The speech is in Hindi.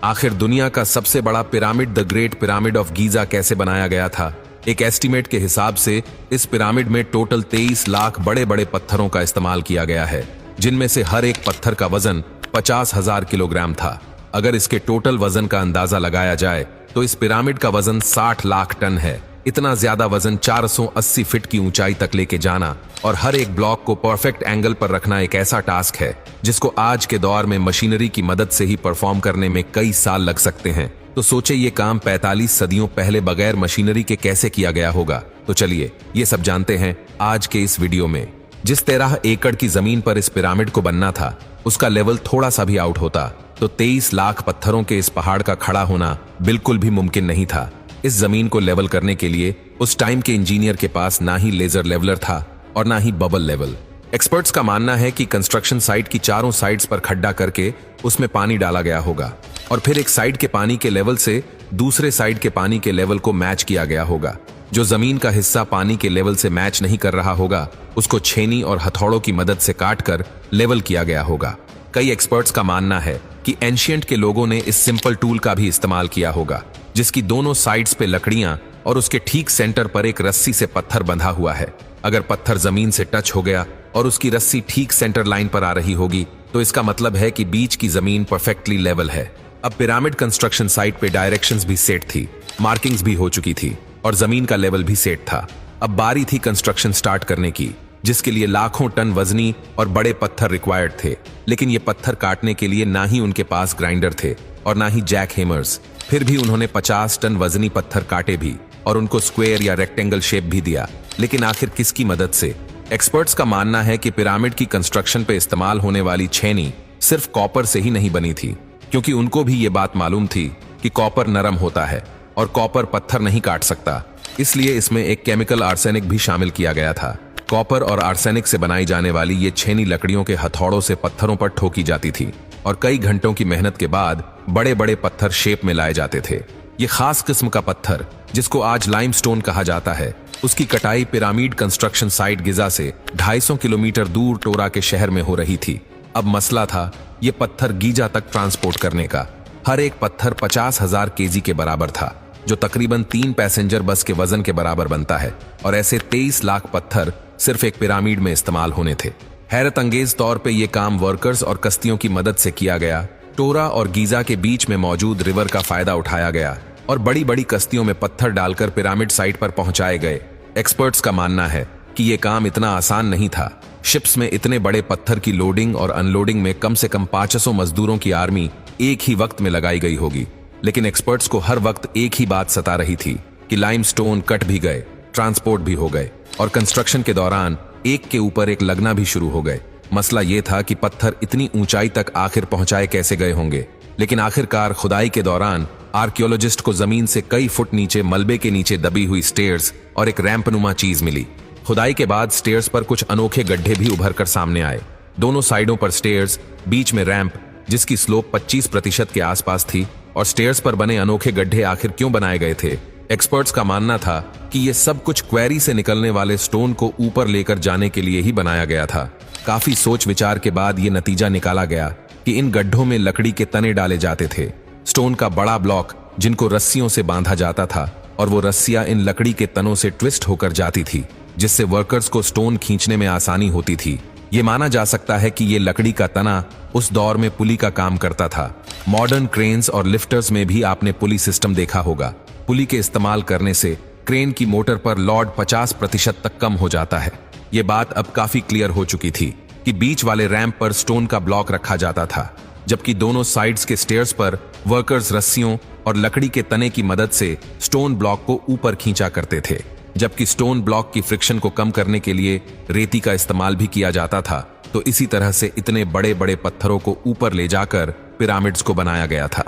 आखिर दुनिया का सबसे बड़ा pyramid the great pyramid of Giza कैसे बनाया गया था? एक एस्टीमेट के हिसाब से इस पिरामिड में टोटल 23 लाख बड़े बड़े पत्थरों का इस्तेमाल किया गया है, जिनमें से हर एक पत्थर का वजन 50,000 किलोग्राम था। अगर इसके टोटल वजन का अंदाजा लगाया जाए तो इस पिरामिड का वजन 60 लाख टन है। इतना ज्यादा वजन 480 फीट की ऊंचाई तक लेके जाना और हर एक ब्लॉक को परफेक्ट एंगल पर रखना एक ऐसा टास्क है जिसको आज के दौर में मशीनरी की मदद से ही परफॉर्म करने में कई साल लग सकते हैं। तो सोचे ये काम 45 सदियों पहले बगैर मशीनरी के कैसे किया गया होगा। तो चलिए ये सब जानते हैं आज के इस वीडियो में। जिस 13 एकड़ की जमीन पर इस पिरामिड को बनना था, उसका लेवल थोड़ा सा भी आउट होता तो 23 लाख पत्थरों के इस पहाड़ का खड़ा होना बिल्कुल भी मुमकिन नहीं था। इस जमीन को लेवल करने के लिए उस टाइम के इंजीनियर के पास ना ही लेजर लेवलर था और ना ही बबल लेवल। एक्सपर्ट्स का मानना है कि कंस्ट्रक्शन साइट की चारों साइड्स पर खड्डा करके उसमें पानी डाला गया होगा और फिर एक साइड के पानी के लेवल से दूसरे साइड के पानी के लेवल को मैच किया गया होगा। जो जमीन का हिस्सा पानी के लेवल से मैच नहीं कर रहा होगा, उसको छेनी और हथौड़ों की मदद से काटकर लेवल किया गया होगा। कई एक्सपर्ट्स का मानना है कि एंशिएंट के लोगों ने इस सिंपल टूल का भी इस्तेमाल किया होगा, जिसकी दोनों साइड्स पे लकड़ियां और उसके ठीक सेंटर पर एक रस्सी से पत्थर बंधा हुआ है। अगर पत्थर जमीन से टच हो गया और उसकी रस्सी ठीक सेंटर लाइन पर आ रही होगी तो इसका मतलब है कि बीच की जमीन परफेक्टली लेवल है। अब पिरामिड कंस्ट्रक्शन साइट पे डायरेक्शंस भी सेट थी, मार्किंग्स भी हो चुकी थी और जमीन का लेवल भी सेट था। अब बारी थी कंस्ट्रक्शन स्टार्ट करने की, जिसके लिए लाखों टन वजनी और बड़े पत्थर रिक्वायर्ड थे। लेकिन ये पत्थर काटने के लिए ना ही उनके पास ग्राइंडर थे और ना ही जैक हेमर्स। फिर भी उन्होंने 50 टन वजनी पत्थर काटे भी और उनको स्क्वायर या रेक्टेंगल शेप भी दिया। लेकिन आखिर किसकी मदद से? एक्सपर्ट्स का मानना है कि पिरामिड की कंस्ट्रक्शन पे इस्तेमाल होने वाली छेनी सिर्फ कॉपर से ही नहीं बनी थी, क्योंकि उनको भी ये बात मालूम थी कि कॉपर नरम होता है और कॉपर पत्थर नहीं काट सकता। इसलिए इसमें एक केमिकल आर्सेनिक भी शामिल किया गया था। कॉपर और आर्सेनिक से बनाई जाने वाली ये छेनी लकड़ियों के हथौड़ों से पत्थरों पर ठोकी जाती थी और कई घंटों की मेहनत के बाद बड़े बड़े पत्थर शेप में लाए जाते थे। ये खास किस्म का पत्थर, जिसको आज लाइमस्टोन कहा जाता है, उसकी कटाई पिरामिड कंस्ट्रक्शन साइट गिजा से 250 किलोमीटर दूर टोरा के शहर में हो रही थी। अब मसला था ये पत्थर गीजा तक ट्रांसपोर्ट करने का। हर एक पत्थर 50,000 केजी के बराबर था, जो तकरीबन 3 पैसेंजर बस के वजन के बराबर बनता है। और ऐसे 23 लाख पत्थर सिर्फ एक पिरामिड में इस्तेमाल होने थे। हैरत अंगेज तौर पे ये काम वर्कर्स और कश्तियों की मदद से किया गया। टोरा और गीजा के बीच में मौजूद रिवर का फायदा उठाया गया और बड़ी बड़ी कश्तियों में पत्थर डालकर पिरामिड साइट पर पहुंचाए गए। एक्सपर्ट्स का मानना है कि ये काम इतना आसान नहीं था। शिप्स में इतने बड़े पत्थर की लोडिंग और अनलोडिंग में कम से कम 500 मजदूरों की आर्मी एक ही वक्त में लगाई गई होगी। लेकिन एक्सपर्ट्स को हर वक्त एक ही बात सता रही थी कि लाइमस्टोन कट भी गए, ट्रांसपोर्ट भी हो गए और कंस्ट्रक्शन के दौरान एक के ऊपर एक लगना भी शुरू हो गए। मसला यह था कि पत्थर इतनी ऊंचाई तक आखिर पहुंचाए कैसे गए होंगे। लेकिन आखिरकार खुदाई के दौरान आर्कियोलॉजिस्ट को जमीन से कई फुट नीचे मलबे के नीचे दबी हुई स्टेयर्स और एक रैंपनुमा चीज मिली। खुदाई के बाद स्टेयर्स पर कुछ अनोखे गड्ढे भी उभर कर सामने आए। दोनों साइडों पर स्टेयर्स, बीच में रैंप जिसकी स्लोप 25% के आसपास थी, और स्टेयर्स पर बने अनोखे गड्ढे आखिर क्यों बनाए गए थे? एक्सपर्ट्स का मानना था कि यह सब कुछ क्वेरी से निकलने वाले स्टोन को ऊपर लेकर जाने के लिए ही बनाया गया था। काफी सोच विचार के बाद यह नतीजा निकाला गया कि इन गड्ढों में लकड़ी के तने डाले जाते थे, स्टोन का बड़ा ब्लॉक जिनको रस्सियों से बांधा जाता था, और वो रस्सियां इन लकड़ी के तनों से ट्विस्ट होकर जाती थी, जिससे वर्कर्स को स्टोन खींचने में आसानी होती थी। ये माना जा सकता है कि ये लकड़ी का तना उस दौर में पुली का काम करता था। मॉडर्न क्रेन्स और लिफ्टर्स में भी आपने पुली सिस्टम देखा होगा। पुली के इस्तेमाल करने से क्रेन की मोटर पर लोड 50% तक कम हो जाता है। ये बात अब काफी क्लियर हो चुकी थी कि बीच वाले रैंप पर स्टोन का ब्लॉक रखा जाता था, जबकि दोनों साइड्स के स्टेयर्स पर वर्कर्स रस्सियों और लकड़ी के तने की मदद से स्टोन ब्लॉक को ऊपर खींचा करते थे। जबकि स्टोन ब्लॉक की फ्रिक्शन को कम करने के लिए रेती का इस्तेमाल भी किया जाता था। तो इसी तरह से इतने बड़े बड़े पत्थरों को ऊपर ले जाकर पिरामिड्स को बनाया गया था।